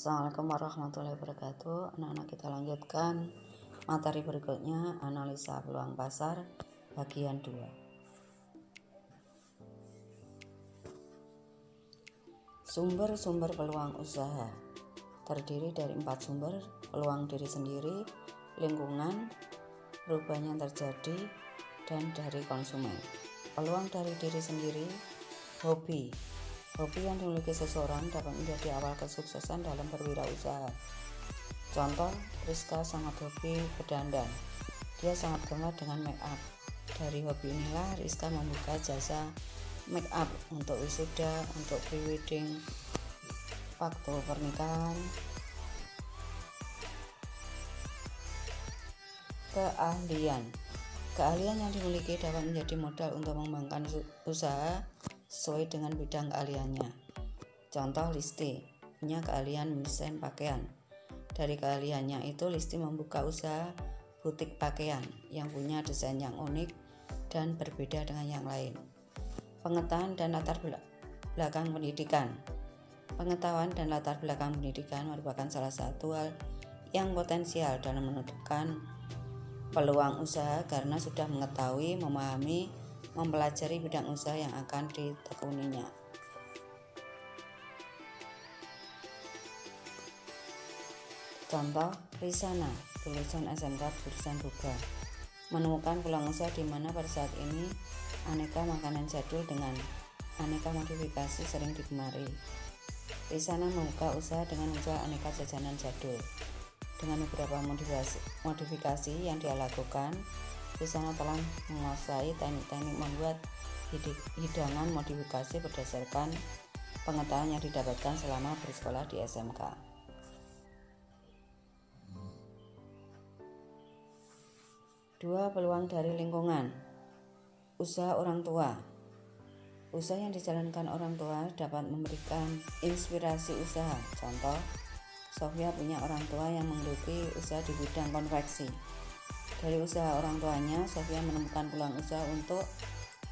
Assalamualaikum warahmatullahi wabarakatuh. Anak-anak, kita lanjutkan materi berikutnya, analisa peluang pasar bagian 2. Sumber-sumber peluang usaha terdiri dari 4 sumber: peluang diri sendiri, lingkungan, perubahan yang terjadi, dan dari konsumen. Peluang dari diri sendiri, hobi yang dimiliki seseorang dapat menjadi awal kesuksesan dalam berwirausaha. Contoh, Rizka sangat hobi berdandan. Dia sangat gemar dengan make up. Dari hobi inilah Rizka membuka jasa make up untuk wisuda, untuk pre-wedding, waktu pernikahan. Keahlian yang dimiliki dapat menjadi modal untuk mengembangkan usaha sesuai dengan bidang keahliannya. Contoh, Listi punya keahlian mendesain pakaian. Dari keahliannya itu, Listi membuka usaha butik pakaian yang punya desain yang unik dan berbeda dengan yang lain. Pengetahuan dan latar belakang pendidikan. Pengetahuan dan latar belakang pendidikan merupakan salah satu hal yang potensial dalam menentukan peluang usaha karena sudah mengetahui, memahami, mempelajari bidang usaha yang akan ditekuninya. Contoh, Risana, lulusan SMK jurusan Buka, menemukan peluang usaha di mana pada saat ini aneka makanan jadul dengan aneka modifikasi sering digemari. Risana membuka usaha dengan menjual aneka jajanan jadul. Dengan beberapa modifikasi yang dia lakukan, Risana telah menguasai teknik-teknik membuat hidangan modifikasi berdasarkan pengetahuan yang didapatkan selama bersekolah di SMK. Dua, peluang dari lingkungan. Usaha orang tua. Usaha yang dijalankan orang tua dapat memberikan inspirasi usaha. Contoh, Sofia punya orang tua yang menggeluti usaha di bidang konveksi. Dari usaha orang tuanya, Sofia menemukan peluang usaha untuk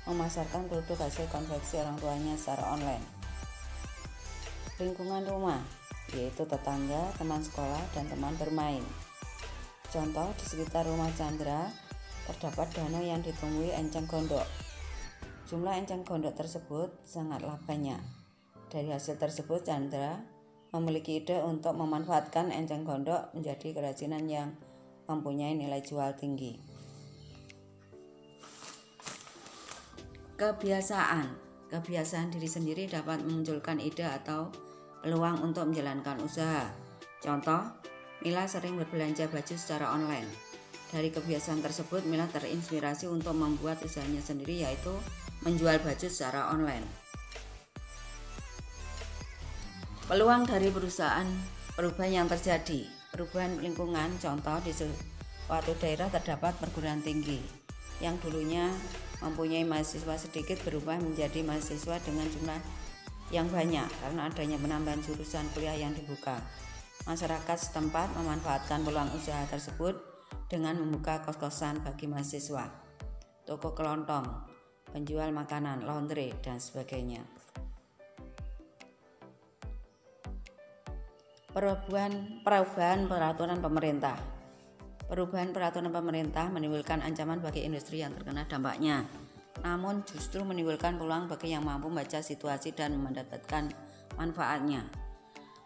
memasarkan produk hasil konveksi orang tuanya secara online. Lingkungan rumah, yaitu tetangga, teman sekolah, dan teman bermain. Contoh, di sekitar rumah Chandra terdapat danau yang ditumbuhi enceng gondok. Jumlah enceng gondok tersebut sangatlah banyak. Dari hasil tersebut, Chandra memiliki ide untuk memanfaatkan enceng gondok menjadi kerajinan yang mempunyai nilai jual tinggi. Kebiasaan diri sendiri dapat memunculkan ide atau peluang untuk menjalankan usaha. Contoh, Mila sering berbelanja baju secara online. Dari kebiasaan tersebut, Mila terinspirasi untuk membuat usahanya sendiri, yaitu menjual baju secara online. Peluang dari perubahan yang terjadi. Perubahan lingkungan, contoh di suatu daerah terdapat perguruan tinggi yang dulunya mempunyai mahasiswa sedikit berubah menjadi mahasiswa dengan jumlah yang banyak karena adanya penambahan jurusan kuliah yang dibuka. Masyarakat setempat memanfaatkan peluang usaha tersebut dengan membuka kos-kosan bagi mahasiswa, toko kelontong, penjual makanan, laundry, dan sebagainya. Perubahan peraturan pemerintah. Perubahan peraturan pemerintah menimbulkan ancaman bagi industri yang terkena dampaknya, namun justru menimbulkan peluang bagi yang mampu membaca situasi dan mendapatkan manfaatnya.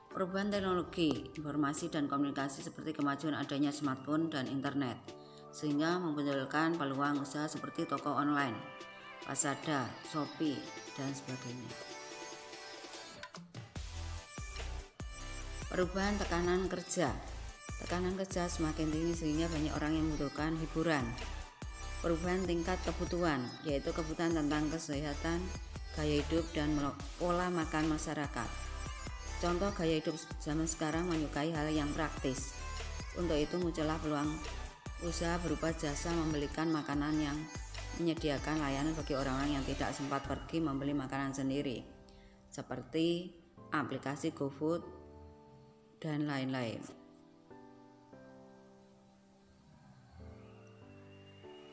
Perubahan teknologi, informasi dan komunikasi seperti kemajuan adanya smartphone dan internet, sehingga memunculkan peluang usaha seperti toko online, Lazada, Shopee, dan sebagainya. Perubahan tekanan kerja. Tekanan kerja semakin tinggi sehingga banyak orang yang membutuhkan hiburan. Perubahan tingkat kebutuhan, yaitu kebutuhan tentang kesehatan, gaya hidup, dan pola makan masyarakat. Contoh, gaya hidup zaman sekarang menyukai hal yang praktis. Untuk itu muncullah peluang usaha berupa jasa membelikan makanan yang menyediakan layanan bagi orang-orang yang tidak sempat pergi membeli makanan sendiri, seperti aplikasi GoFood dan lain-lain.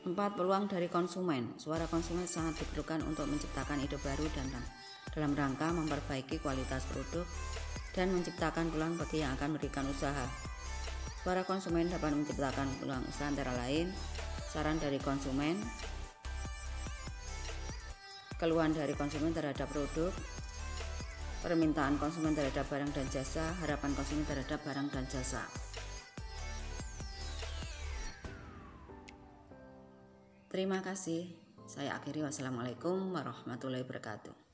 4, peluang dari konsumen. Suara konsumen sangat diperlukan untuk menciptakan ide baru dan dalam rangka memperbaiki kualitas produk dan menciptakan peluang bagi yang akan memberikan usaha. Para konsumen dapat menciptakan peluang usaha antara lain saran dari konsumen, keluhan dari konsumen terhadap produk, permintaan konsumen terhadap barang dan jasa, harapan konsumen terhadap barang dan jasa. Terima kasih. Saya akhiri. Wassalamualaikum warahmatullahi wabarakatuh.